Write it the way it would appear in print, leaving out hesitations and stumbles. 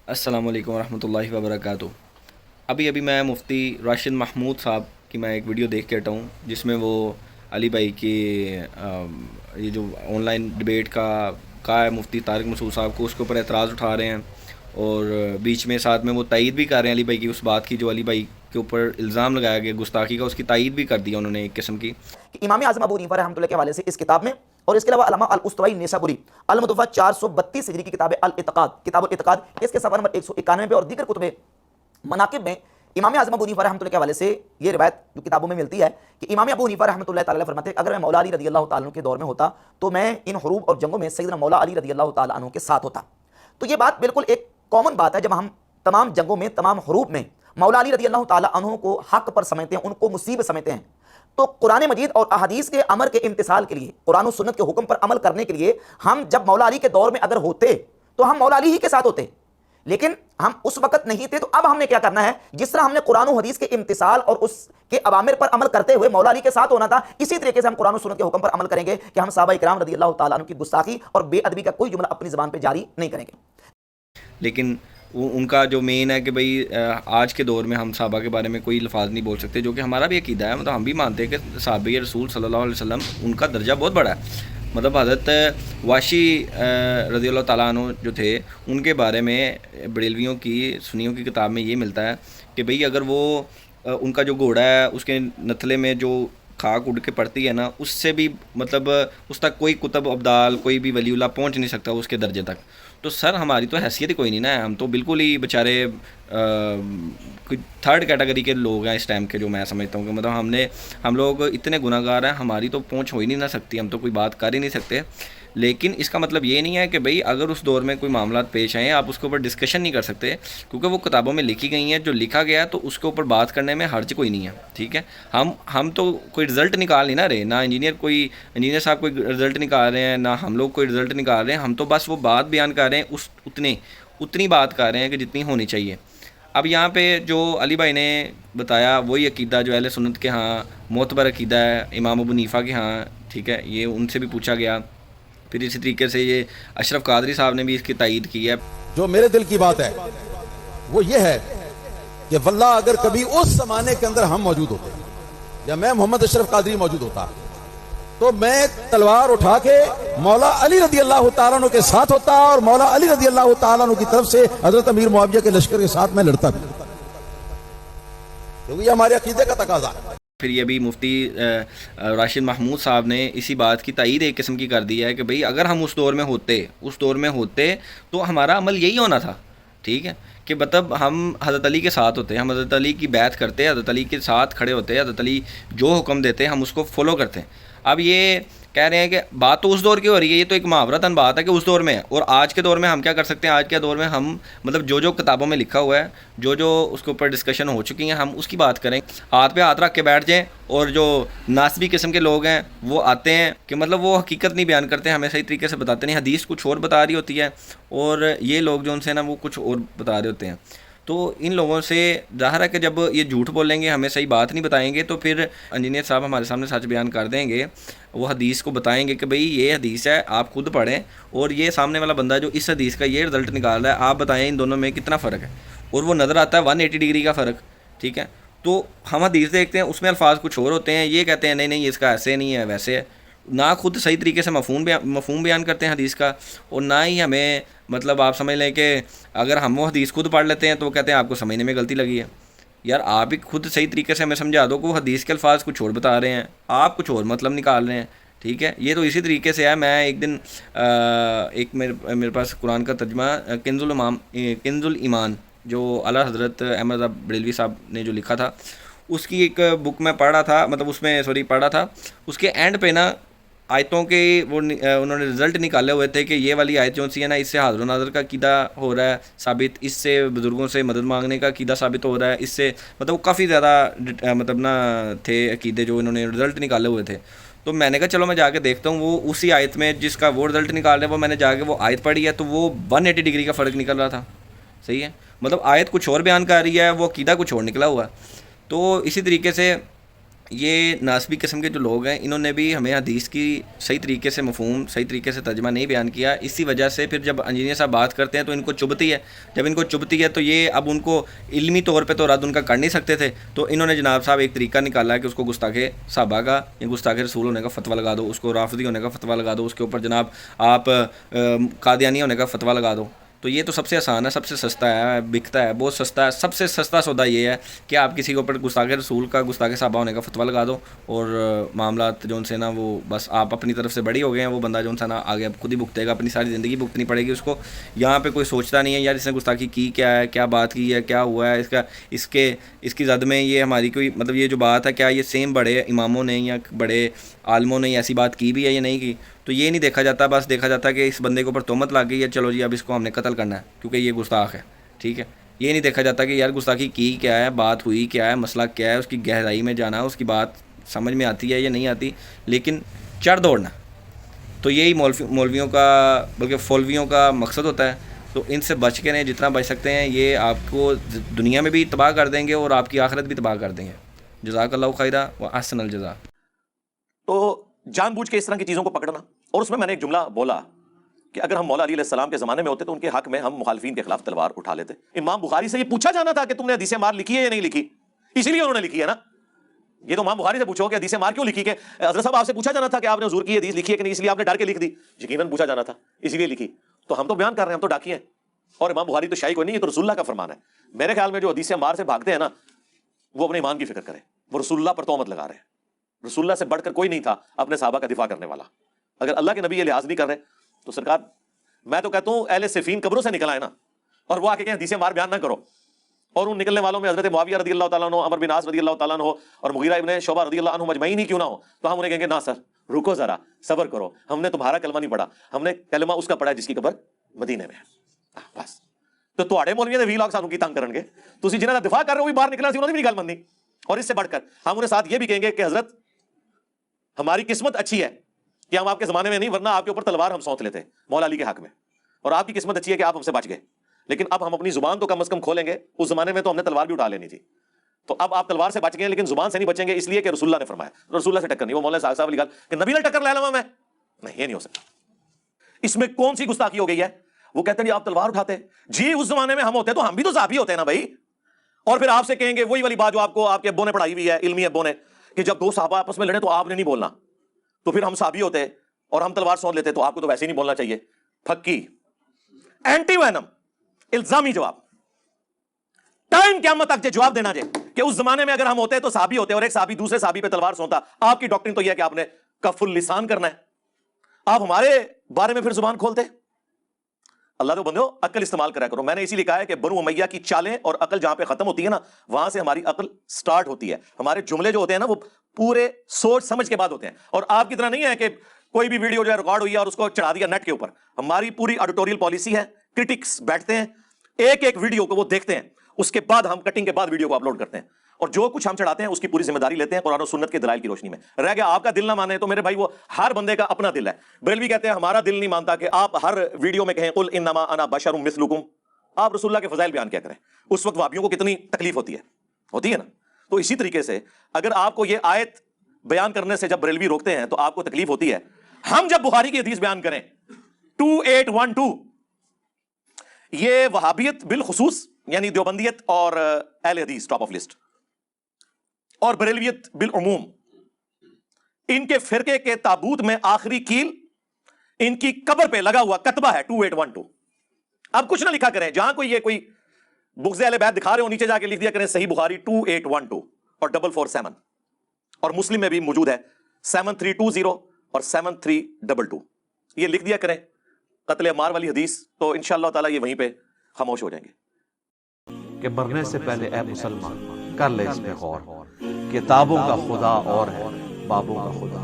السلام علیکم ورحمۃ اللہ وبرکاتہ۔ ابھی ابھی میں مفتی راشد محمود صاحب کی میں ایک ویڈیو دیکھ کے ہٹا ہوں، جس میں وہ علی بھائی کی یہ جو آن لائن ڈبیٹ کا ہے مفتی طارق مسعود صاحب کو، اس کے اوپر اعتراض اٹھا رہے ہیں، اور بیچ میں ساتھ میں وہ تائید بھی کر رہے ہیں علی بھائی کی اس بات کی جو علی بھائی کے اوپر الزام لگایا گیا گستاخی کا، اس کی تائید بھی کر دیا انہوں نے ایک قسم کی کہ امام اعظم ابو حنیفہ رحمۃ اللہ کے حوالے سے اس کتاب میں، اور اس کے علاوہ علامہ الاسطوئی نیسابوری المتوفہ 432 ہجری کی کتاب الاعتقاد، کتاب الاعتقاد، اس کے صفحہ نمبر 191 پہ اور دیگر کتب مناقب میں امام اعظم ابو حنیفہ رحمۃ اللہ کے حوالے سے یہ روایت جو کتابوں میں ملتی ہے کہ امام ابو حنیفہ رحمۃ اللہ تعالیٰ فرماتے ہیں اگر میں مولا علی رضی اللہ تعالیٰ عنہ کے دور میں ہوتا تو میں ان حروب اور جنگوں میں سیدنا مولا علی رضی اللہ تعالیٰ عنہ کے ساتھ ہوتا۔ تو یہ بات بالکل ایک کامن بات ہے، جب ہم تمام جنگوں میں، تمام حروب میں مولا علی رضی اللہ تعالیٰ عنہ کو حق پر سمجھتے ہیں، ان کو مصیب سمجھتے ہیں، تو قرآن مجید اور احادیث کے امر کے امتثال کے لیے، قرآن و سنت کے حکم پر عمل کرنے کے لیے ہم جب مولا علی کے دور میں اگر ہوتے تو ہم مولا علی ہی کے ساتھ ہوتے، لیکن ہم اس وقت نہیں تھے۔ تو اب ہم نے کیا کرنا ہے، جس طرح ہم نے قرآن و حدیث کے امتثال اور اس کے اوامر پر عمل کرتے ہوئے مولا علی کے ساتھ ہونا تھا، اسی طریقے سے ہم قرآن و سنت کے حکم پر عمل کریں گے کہ ہم صحابہ کرام رضی اللہ تعالیٰ عنہ کی گستاخی اور بے ادبی کا کوئی جملہ اپنی زبان پہ جاری نہیں کریں گے۔ لیکن ان کا جو مین ہے کہ بھئی آج کے دور میں ہم صحابہ کے بارے میں کوئی الفاظ نہیں بول سکتے، جو کہ ہمارا بھی عقیدہ ہے، مطلب ہم بھی مانتے ہیں کہ صحابہ رسول صلی اللہ علیہ وسلم ان کا درجہ بہت بڑا ہے۔ مطلب حضرت واشی رضی اللہ تعالیٰ عنہ جو تھے، ان کے بارے میں بریلویوں کی سنیوں کی کتاب میں یہ ملتا ہے کہ بھئی اگر وہ ان کا جو گھوڑا ہے اس کے نتھلے میں جو خاک اڑ کے پڑتی ہے نا، اس سے بھی مطلب اس تک کوئی کتب ابدال، کوئی بھی ولی اللہ پہنچ نہیں سکتا اس کے درجے تک۔ تو سر ہماری تو حیثیت ہی کوئی نہیں نا، ہم تو بالکل ہی بیچارے کوئی تھرڈ کیٹیگری کے لوگ ہیں اس ٹائم کے، جو میں سمجھتا ہوں کہ مطلب ہم لوگ اتنے گناہ گار ہیں، ہماری تو پہنچ ہو ہی نہیں نہ سکتی، ہم تو کوئی بات کر ہی نہیں سکتے۔ لیکن اس کا مطلب یہ نہیں ہے کہ بھئی اگر اس دور میں کوئی معاملات پیش آئیں آپ اس کے اوپر ڈسکشن نہیں کر سکتے، کیونکہ وہ کتابوں میں لکھی گئی ہیں، جو لکھا گیا ہے تو اس کے اوپر بات کرنے میں حرج کوئی نہیں ہے، ٹھیک ہے۔ ہم تو کوئی رزلٹ نکال نہیں نہ رہے، نہ انجینئر صاحب کوئی رزلٹ نکال رہے ہیں، نہ ہم لوگ کوئی رزلٹ نکال رہے ہیں، ہم تو بس وہ بات بیان کر رہے ہیں، اتنی بات کر رہے ہیں کہ جتنی ہونی چاہیے۔ اب یہاں پہ جو علی بھائی نے بتایا وہی عقیدہ جو اہل سنت کے ہاں معتبر عقیدہ ہے، امام ابو حنیفہ کے ہاں، ٹھیک ہے، یہ ان سے بھی پوچھا گیا۔ پھر اسی طریقے سے یہ اشرف قادری صاحب نے بھی اس کی تائید کی ہے۔ جو میرے دل کی بات ہے وہ یہ ہے کہ واللہ اگر کبھی اس زمانے کے اندر ہم موجود ہوتے یا میں محمد اشرف قادری موجود ہوتا تو میں تلوار اٹھا کے مولا علی رضی اللہ تعالیٰ عنہ کے ساتھ ہوتا، اور مولا علی رضی اللہ تعالیٰ عنہ کی طرف سے حضرت امیر معاویہ کے لشکر کے ساتھ میں لڑتا بھی، کیونکہ یہ ہمارے عقیدے کا تقاضا ہے۔ پھر یہ بھی مفتی راشد محمود صاحب نے اسی بات کی تائید ایک قسم کی کر دی ہے کہ بھئی اگر ہم اس دور میں ہوتے تو ہمارا عمل یہی ہونا تھا، ٹھیک ہے، کہ مطلب ہم حضرت علی کے ساتھ ہوتے، ہم حضرت علی کی بیعت کرتے، حضرت علی کے ساتھ کھڑے ہوتے، حضرت علی جو حکم دیتے ہم اس کو فالو کرتے۔ اب یہ کہہ رہے ہیں کہ بات تو اس دور کی ہو رہی ہے، یہ تو ایک محاورتاً بات ہے کہ اس دور میں ہے، اور آج کے دور میں ہم کیا کر سکتے ہیں؟ آج کے دور میں ہم مطلب جو کتابوں میں لکھا ہوا ہے، جو اس کے اوپر ڈسکشن ہو چکی ہیں، ہم اس کی بات کریں، ہاتھ پہ ہاتھ رکھ کے بیٹھ جائیں، اور جو ناسبی قسم کے لوگ ہیں وہ آتے ہیں کہ مطلب وہ حقیقت نہیں بیان کرتے، ہمیں صحیح طریقے سے بتاتے نہیں، حدیث کچھ اور بتا رہی ہوتی ہے اور یہ لوگ جو ان سے نا وہ کچھ اور بتا رہے ہوتے ہیں۔ تو ان لوگوں سے ظاہر ہے کہ جب یہ جھوٹ بولیں گے، ہمیں صحیح بات نہیں بتائیں گے، تو پھر انجینئر صاحب ہمارے سامنے سچ بیان کر دیں گے، وہ حدیث کو بتائیں گے کہ بھئی یہ حدیث ہے، آپ خود پڑھیں، اور یہ سامنے والا بندہ جو اس حدیث کا یہ رزلٹ نکال رہا ہے، آپ بتائیں ان دونوں میں کتنا فرق ہے، اور وہ نظر آتا ہے 180 ڈگری کا فرق، ٹھیک ہے۔ تو ہم حدیث دیکھتے ہیں، اس میں الفاظ کچھ اور ہوتے ہیں، یہ کہتے ہیں نہیں اس کا ایسے نہیں ہے ویسے ہے، نہ خود صحیح طریقے سے مفہوم بیان کرتے ہیں حدیث کا، اور نہ ہی ہمیں مطلب آپ سمجھ لیں کہ اگر ہم وہ حدیث خود پڑھ لیتے ہیں تو وہ کہتے ہیں آپ کو سمجھنے میں غلطی لگی ہے۔ یار آپ ہی خود صحیح طریقے سے ہمیں سمجھا دو کہ وہ حدیث کے الفاظ کچھ اور بتا رہے ہیں، آپ کچھ اور مطلب نکال رہے ہیں، ٹھیک ہے۔ یہ تو اسی طریقے سے ہے، میں ایک دن ایک میرے پاس قرآن کا ترجمہ کنز الایمان جو اعلیٰ حضرت احمد رضا بریلوی صاحب نے جو لکھا تھا، اس کی ایک بک میں پڑھ رہا تھا، مطلب اس میں پڑھ رہا تھا، اس کے اینڈ پہ نا آیتوں کے وہ انہوں نے رزلٹ نکالے ہوئے تھے کہ یہ والی آیت جو سی ہے نا، اس سے حاضر و ناظر کا عقیدہ ہو رہا ہے ثابت، اس سے بزرگوں سے مدد مانگنے کا عقیدہ ثابت ہو رہا ہے، اس سے مطلب وہ کافی زیادہ مطلب نا تھے عقیدے جو انہوں نے رزلٹ نکالے ہوئے تھے۔ تو میں نے کہا چلو میں جا کے دیکھتا ہوں، وہ اسی آیت میں جس کا وہ رزلٹ نکال رہے ہیں، وہ میں نے جا کے وہ آیت پڑھی ہے تو وہ 180 ڈگری کا فرق نکل رہا تھا، صحیح ہے، مطلب آیت کچھ اور بیان کر رہی ہے، وہ عقیدہ کچھ اور نکلا ہوا ہے۔ تو اسی طریقے سے یہ ناسبی قسم کے جو لوگ ہیں انہوں نے بھی ہمیں حدیث کی صحیح طریقے سے مفہوم صحیح طریقے سے ترجمہ نہیں بیان کیا. اسی وجہ سے پھر جب انجینئر صاحب بات کرتے ہیں تو ان کو چبھتی ہے. جب ان کو چبھتی ہے تو یہ اب ان کو علمی طور پہ تو رد ان کا کر نہیں سکتے تھے, تو انہوں نے جناب صاحب ایک طریقہ نکالا ہے کہ اس کو گستاخ صحابہ کا یا گستاخ رسول ہونے کا فتویٰ لگا دو, اس کو رافضی ہونے کا فتویٰ لگا دو, اس کے اوپر جناب آپ قادیانی ہونے کا فتویٰ لگا دو. تو یہ تو سب سے آسان ہے, سب سے سستا ہے, بکتا ہے, بہت سستا ہے. سب سے سستا سودا یہ ہے کہ آپ کسی کے اوپر گستاخ رسول کا گستاخ صحابہ ہونے کا فتویٰ لگا دو اور معاملات جو ان سے نا وہ بس آپ اپنی طرف سے بڑی ہو گئے ہیں, وہ بندہ جو ان سے نا آگے اب خود ہی بھگتے گا, اپنی ساری زندگی بھگتنی پڑے گی اس کو. یہاں پہ کوئی سوچتا نہیں ہے یار اس نے گستاخی کی کیا ہے, کیا بات کی ہے, کیا ہوا ہے, اس کی زد میں یہ ہماری کوئی مطلب یہ جو بات ہے کیا یہ سیم بڑے اماموں نے یا بڑے عالموں نے ایسی بات کی بھی ہے یا نہیں کی. تو یہ نہیں دیکھا جاتا, بس دیکھا جاتا ہے کہ اس بندے کے اوپر تہمت لگ گئی ہے, چلو جی اب اس کو ہم نے قتل کرنا ہے کیونکہ یہ گستاخ ہے, ٹھیک ہے. یہ نہیں دیکھا جاتا کہ یار گستاخی کی کیا ہے, بات ہوئی کیا ہے, مسئلہ کیا ہے, اس کی گہرائی میں جانا, اس کی بات سمجھ میں آتی ہے یا نہیں آتی, لیکن چڑھ دوڑنا. تو یہی مولویوں کا بلکہ فولویوں کا مقصد ہوتا ہے. تو ان سے بچ کے رہیں جتنا بچ سکتے ہیں, یہ آپ کو دنیا میں بھی تباہ کر دیں گے اور آپ کی آخرت بھی تباہ کر دیں گے. جزاک اللہ خیرہ و احسن الجزا. تو جان بوجھ کے اس طرح کی چیزوں کو پکڑنا. اور اس میں نے ایک جملہ بولا کہ اگر ہم مولا علی علیہ السلام کے زمانے میں ہوتے تو ان کے حق میں ہم مخالفین کے خلاف تلوار اٹھا لیتے. امام بخاری سے یہ پوچھا جانا تھا کہ تم نے حدیث مار لکھی ہے یا نہیں لکھی, اسی لیے انہوں نے لکھی ہے نا. یہ تو امام بخاری سے پوچھو کہ حدیث مار کیوں لکھی, کہ حضرت صاحب آپ سے پوچھا جانا تھا کہ آپ نے حضور کی حدیث لکھی ہے کہ نہیں, اس لیے آپ نے ڈر کے لکھ دی. یقیناً پوچھا جانا تھا اسی لیے لکھی. تو ہم تو بیان کر رہے ہیں, ہم تو ڈاکی ہیں, اور امام بخاری تو شاہی کوئی نہیں, یہ تو رسول اللہ کا فرمان ہے. میرے خیال میں جو حدیث مار سے بھاگتے ہیں نا وہ اپنے ایمان کی فکر کریں, وہ رسول اللہ پر تہمت لگا رہے ہیں. رسول اللہ سے بڑھ کر کوئی نہیں تھا اپنے صحابہ کا دفاع کرنے والا. اگر اللہ کے نبی یہ لحاظ نہیں کر رہے تو سرکار میں تو کہتا ہوں اہل صفین قبروں سے نکل آئے نا, اور وہ آ کے کہیں حدیث مار بیان نہ کرو. اور ان نکلنے والوں میں حضرت معاویہ رضی اللہ تعالیٰ عنہ, عمر بن عاص رضی اللہ تعالیٰ عنہ اور مغیرہ ابن شعبہ رضی اللہ عنہ مجمعین ہی کیوں نہ ہو, تو ہم انہیں کہیں گے نہ سر رکو ذرا صبر کرو, ہم نے تمہارا کلمہ نہیں پڑھا, ہم نے کلمہ اس کا پڑھا جس کی قبر مدینے میں ہے بس. تو تواڈے مولویوں نے 20 لاکھ سانوں کی تنگ کرن گے, تسی جنہاں دا دفاع کر رہے ہو بھی باہر نکلنا سی, انہوں نے بھی گل مننی. اور اس سے بڑھ کر ہم انہیں ساتھ یہ بھی کہیں گے کہ حضرت ہماری قسمت اچھی ہے کہ ہم آپ کے زمانے میں نہیں, ورنہ آپ کے اوپر تلوار ہم سونت لیتے مولا علی کے حق میں. اور آپ کی قسمت اچھی ہے کہ آپ ہم سے بچ گئے, لیکن اب ہم اپنی زبان تو کم از کم کھولیں گے. اس زمانے میں تو ہم نے تلوار بھی اٹھا لینی تھی, تو اب آپ تلوار سے بچ گئے لیکن زبان سے نہیں بچیں گے, اس لیے کہ رسول اللہ نے فرمایا. رسول اللہ سے ٹکر نہیں, وہ مولانا صاحب علی گل کہ نبی نے ٹکر لے لوں میں, نہیں یہ نہیں ہو سکتا. اس میں کون سی گستاخی ہو گئی ہے؟ وہ کہتے ہیں جی آپ تلوار اٹھاتے, جی اس زمانے میں ہم ہوتے تو ہم بھی تو صحابی ہوتے ہیں نا بھائی. اور پھر آپ سے کہیں گے وہی والی بات جو آپ کو آپ کے ابو نے پڑھائی ہوئی ہے, علمی ابو نے, کہ جب دو صحابہ آپس میں لڑے تو آپ نے نہیں بولنا, تو پھر ہم صحابی ہوتے اور ہم تلوار سونت لیتے, تو آپ کو تو ویسے ہی نہیں بولنا چاہیے. پھکی اینٹی وینم الزامی جواب, ٹائم قیامت تک جواب دینا جائے کہ اس زمانے میں اگر ہم ہوتے تو صحابی ہوتے, اور ایک صحابی دوسرے صحابی پہ تلوار سونتا. آپ کی ڈاکٹرن تو یہ ہے کہ آپ نے کف اللسان کرنا ہے, آپ ہمارے بارے میں پھر زبان کھولتے. اللہ تو بندو عقل استعمال کرا کرو. میں نے اسی لیے کہا ہے کہ بنو امیہ کی چالیں اور عقل جہاں پہ ختم ہوتی ہے نا, وہاں سے ہماری عقل سٹارٹ ہوتی ہے. ہمارے جملے جو ہوتے ہیں نا وہ پورے سوچ سمجھ کے بعد ہوتے ہیں, اور آپ کی طرح نہیں ہے کہ کوئی بھی ویڈیو جو ہے ریکارڈ ہوئی ہے اور اس کو چڑھا دیا نیٹ کے اوپر. ہماری پوری ایڈیٹوریل پالیسی ہے, کرٹکس بیٹھتے ہیں ایک ایک ویڈیو کو وہ دیکھتے ہیں, اس کے بعد ہم کٹنگ کے بعد ویڈیو کو اپلوڈ کرتے ہیں, اور جو کچھ ہم چڑھاتے ہیں اس کی پوری ذمہ داری لیتے ہیں قرآن و سنت کے دلائل کی روشنی میں. رہ گیا آپ کا دل نہ مانے تو میرے بھائی وہ ہر بندے کا اپنا دل ہے. بریلوی کہتے ہیں ہمارا دل نہیں مانتا کہ آپ ہر ویڈیو میں کہیں قل انما انا بشر مثلکم, آپ رسول اللہ کے فضائل بیان کیا کریں. اس وقت وہابیوں کو کتنی تکلیف ہوتی ہے نا. تو اسی طریقے سے اگر آپ کو یہ آیت بیان کرنے سے جب بریلوی روکتے ہیں تو آپ کو تکلیف ہوتی ہے. ہم جب بخاری کی حدیث بیان کریں 2812, یہ وہابیت بالخصوص یعنی دیوبندیت اور اہل حدیث ٹاپ آف لسٹ, اور بریلویت بالعموم, ان کے فرقے کے تابوت میں آخری کیل ان کی قبر پہ لگا ہوا کتبہ ہے 2812. اب کچھ نہ لکھا کریں, جہاں کوئی یہ کوئی بغض اہل بیت دکھا رہے ہو نیچے جا کے لکھ دیا کریں صحیح بخاری 2812 اور 447, اور مسلم میں بھی موجود ہے 7320 اور 7322. یہ لکھ دیا کریں قتل عمار والی حدیث, تو انشاءاللہ تعالی یہ وہیں پہ خاموش ہو جائیں گے. کہ مرنے سے پہلے اے مسلمان کر لے اس پہ غور, کتابوں کا خدا اور ہے بابوں کا خدا